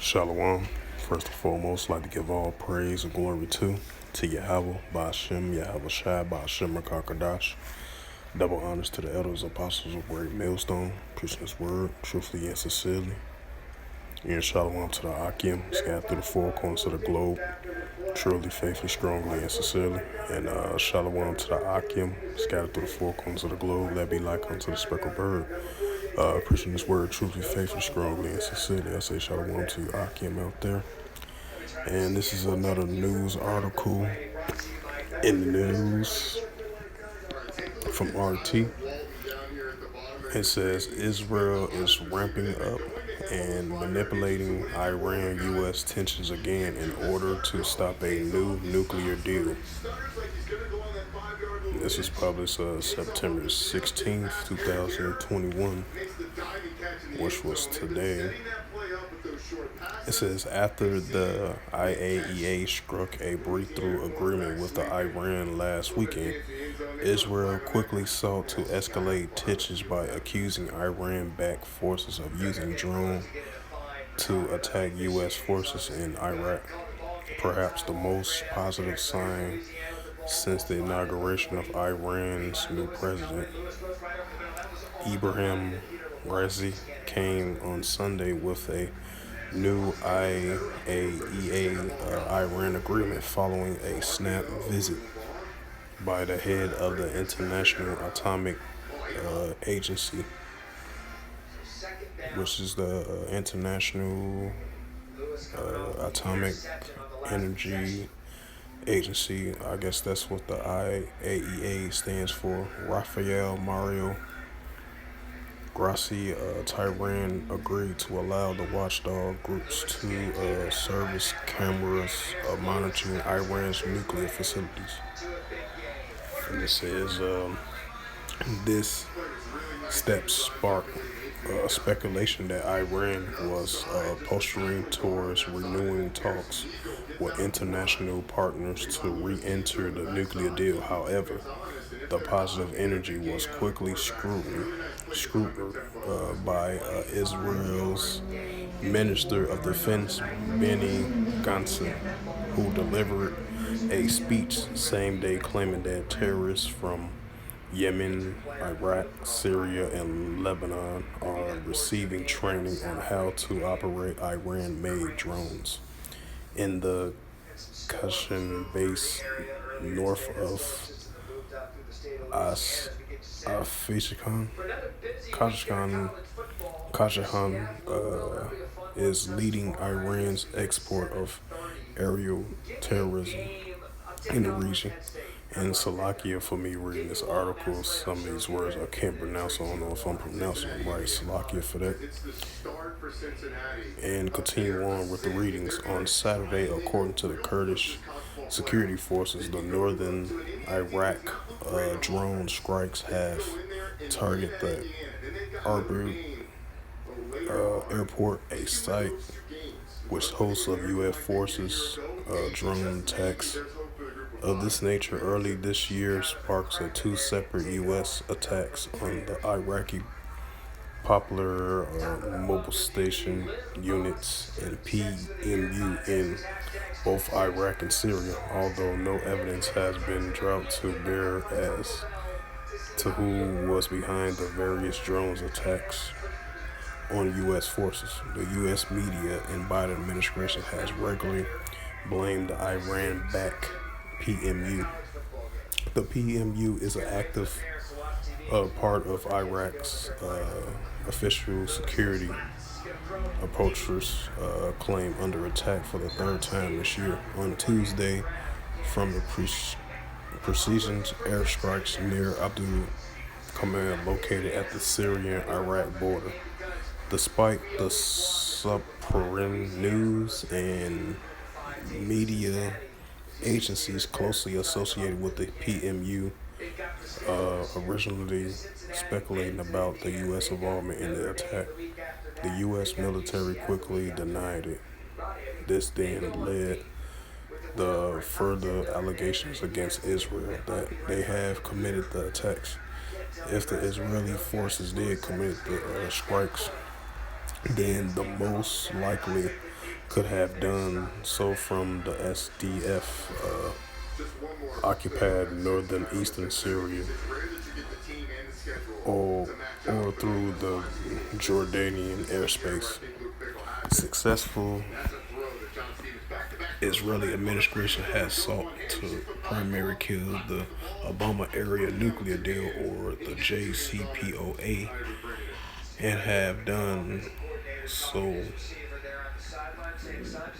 Shalom. First and foremost, I'd like to give all praise and glory to Yahweh, Ba'ashem, Yahweh Shai, Ba'ashem, Rakakadash. Double honors to the elders, apostles of Great Millstone, preaching His word, truthfully and sincerely. And shalom to the Akim, scattered through the four corners of the globe, truly, faithfully, strongly, and sincerely. And shalom to the Akim, scattered through the four corners of the globe, that be like unto the speckled bird. Preaching His word, truthfully, faithfully, strongly, and sincerely. I say shalom to you, Akim, out there. And this is another news article in the news from RT. It says Israel is ramping up and manipulating Iran-U.S. tensions again in order to stop a new nuclear deal. This was published September 16th, 2021, which was today. It says, after the IAEA struck a breakthrough agreement with Iran last weekend, Israel quickly sought to escalate tensions by accusing Iran-backed forces of using drones to attack U.S. forces in Iraq. Perhaps the most positive sign since the inauguration of Iran's new president, Ibrahim Raisi, came on Sunday with a new IAEA Iran agreement following a snap visit by the head of the International Atomic Agency, which is the International Atomic Energy Agency. I guess that's what the IAEA stands for. Rafael Mario Grossi. Tehran agreed to allow the watchdog groups to service cameras monitoring Iran's nuclear facilities. And it says this step sparked speculation that Iran was posturing towards renewing talks with international partners to re-enter the nuclear deal. However, the positive energy was quickly scrutinized by Israel's Minister of Defense, Benny Gantz, who delivered a speech same day claiming that terrorists from Yemen, Iraq, Syria, and Lebanon are receiving training on how to operate Iran-made drones in the Kashan base north of Kashan is leading Iran's export of aerial terrorism in the region. And Salakia for me reading this article, some of these words I can't pronounce. I don't know if I'm pronouncing them right. Salakia for that. And continue on with the readings. On Saturday, according to the Kurdish security forces, the northern Iraq drone strikes have targeted the Erbil airport, a site which hosts of U.S. forces drone attacks of this nature early this year sparks two separate U.S. attacks on the Iraqi Popular Mobile Station units and PMU in both Iraq and Syria, although no evidence has been brought to bear as to who was behind the various drones attacks on U.S. forces. The U.S. media and Biden administration has regularly blamed the Iran-backed PMU. The PMU is an active part of Iraq's official security approaches claim under attack for the third time this year. On Tuesday, from the precision airstrikes near Abdul Command located at the Syrian-Iraq border. Despite the submarine news and media agencies closely associated with the PMU originally speculating about the U.S. involvement in the attack, the U.S. military quickly denied it. This then led the further allegations against Israel that they have committed the attacks. If the Israeli forces did commit the strikes, than the most likely could have done so from the SDF occupied northern eastern Syria or, or through the Jordanian airspace. Successful Israeli administration has sought to primarily kill the Obama area nuclear deal, or the JCPOA, and have done so.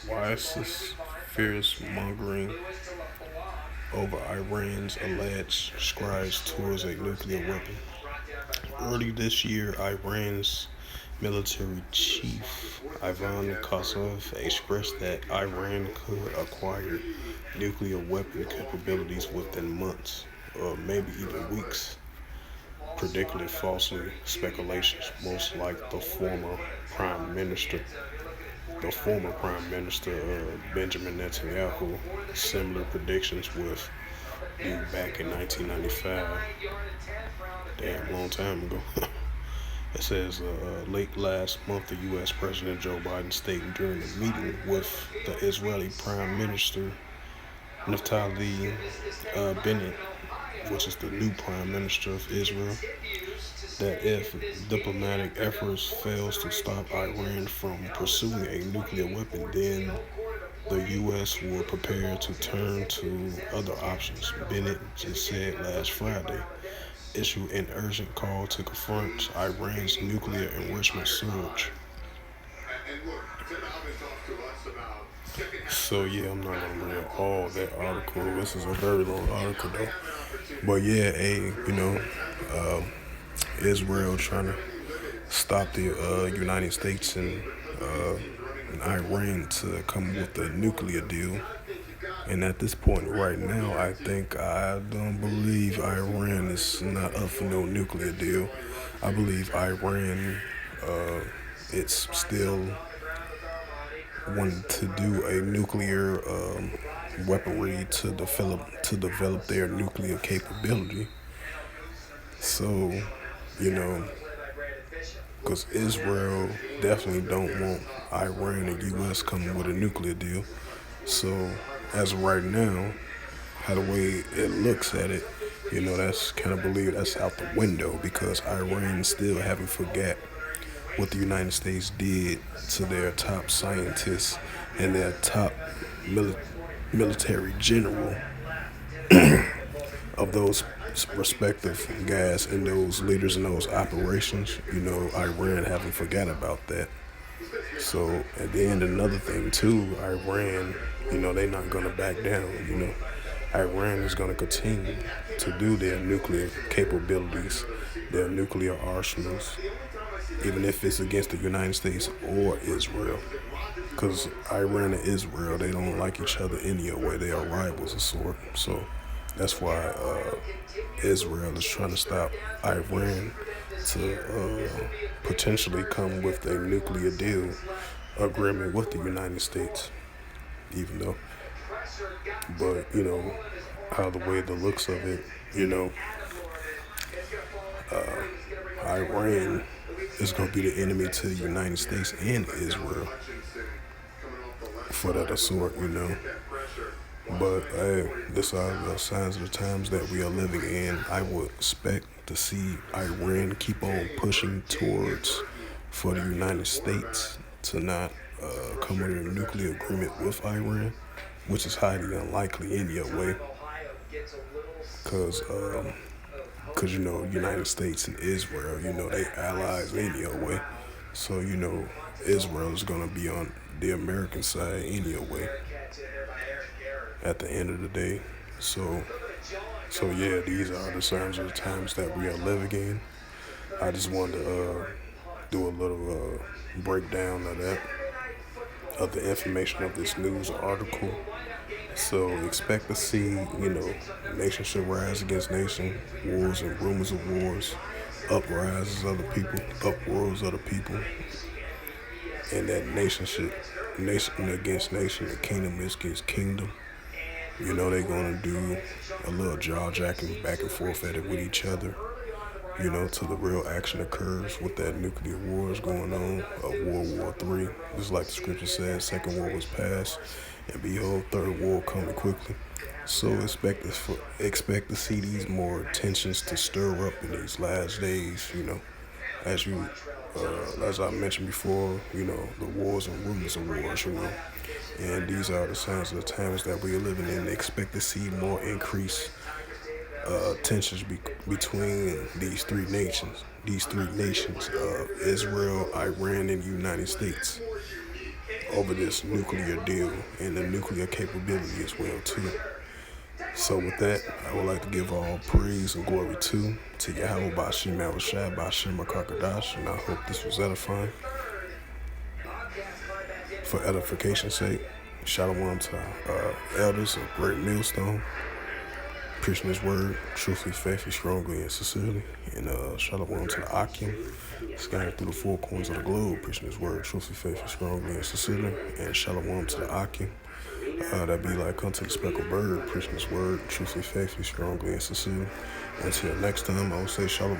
Why is this fierce mongering over Iran's alleged strides towards a nuclear weapon? Early this year, Iran's military chief Ivan Kasov expressed that Iran could acquire nuclear weapon capabilities within months or maybe even weeks, predicted falsely speculations. Most like the former Prime Minister Benjamin Netanyahu, similar predictions with you back in 1995. Damn, long time ago. It says late last month, the U.S. President Joe Biden stated during a meeting with the Israeli Prime Minister Naftali Bennett, which is the new Prime Minister of Israel, that if diplomatic efforts fails to stop Iran from pursuing a nuclear weapon, then the U.S. will prepare to turn to other options. Bennett just said last Friday, issued an urgent call to confront Iran's nuclear enrichment surge. So yeah, I'm not gonna read all that article. This is a very long article though. But yeah, Israel trying to stop the United States and Iran to come with a nuclear deal. And at this point right now, I don't believe Iran is not up for no nuclear deal. I believe Iran, it's still wanting to do a nuclear weaponry to develop their nuclear capability. So, because Israel definitely don't want Iran and U.S. coming with a nuclear deal. So as of right now, how the way it looks at it, that's kind of believe that's out the window, because Iran still haven't forgot what the United States did to their top scientists and their top military general of those respective guys and those leaders in those operations. Iran haven't forgot about that. So at the end, another thing too, Iran, they're not gonna back down. Iran is gonna continue to do their nuclear capabilities, their nuclear arsenals, even if it's against the United States or Israel. Because Iran and Israel, they don't like each other anyway. They are rivals of sort. So that's why Israel is trying to stop Iran to potentially come with a nuclear deal agreement with the United States, even though. But, how the way the looks of it, Iran is going to be the enemy to the United States and Israel for that sort. But hey, this are the signs of the times that we are living in. I would expect to see Iran keep on pushing towards for the United States to not come with a nuclear agreement with Iran, which is highly unlikely anyway. Because United States and Israel, they allies anyway. So, Israel is going to be on the American side anyway at the end of the day. So yeah, these are the signs of the times that we are living in. I just wanted to do a little breakdown of the information of this news article. So expect to see, nation should rise against nation, wars and rumors of wars, uproars of the people, and that nation against nation, the kingdom against kingdom. They're gonna do a little jaw jacking back and forth at it with each other. till the real action occurs with that nuclear wars going on, World War III. Just like the scripture says, second war was past, and behold, third war coming quickly. So expect to see these more tensions to stir up in these last days. As you, as I mentioned before, the wars and rumors of wars. And these are the signs of the times that we are living in. Expect to see more increase tensions between these three nations. Israel, Iran, and United States, over this nuclear deal and the nuclear capability as well too. So with that, I would like to give all praise and glory to Yahweh Bashim Yahushua Bashim Makakadash, and I hope this was edifying. For edification's sake, shalom to our elders of Great Millstone, preaching His word, truthfully, faithfully, strongly, and sincerely. And shalom to the Akim, scattered through the four corners of the globe, preaching His word, truthfully, faithfully, strongly, and sincerely. And shalom to the Akim, that be like unto the speckled bird, preaching His word, truthfully, faithfully, strongly, and sincerely. Until next time, I will say shalom.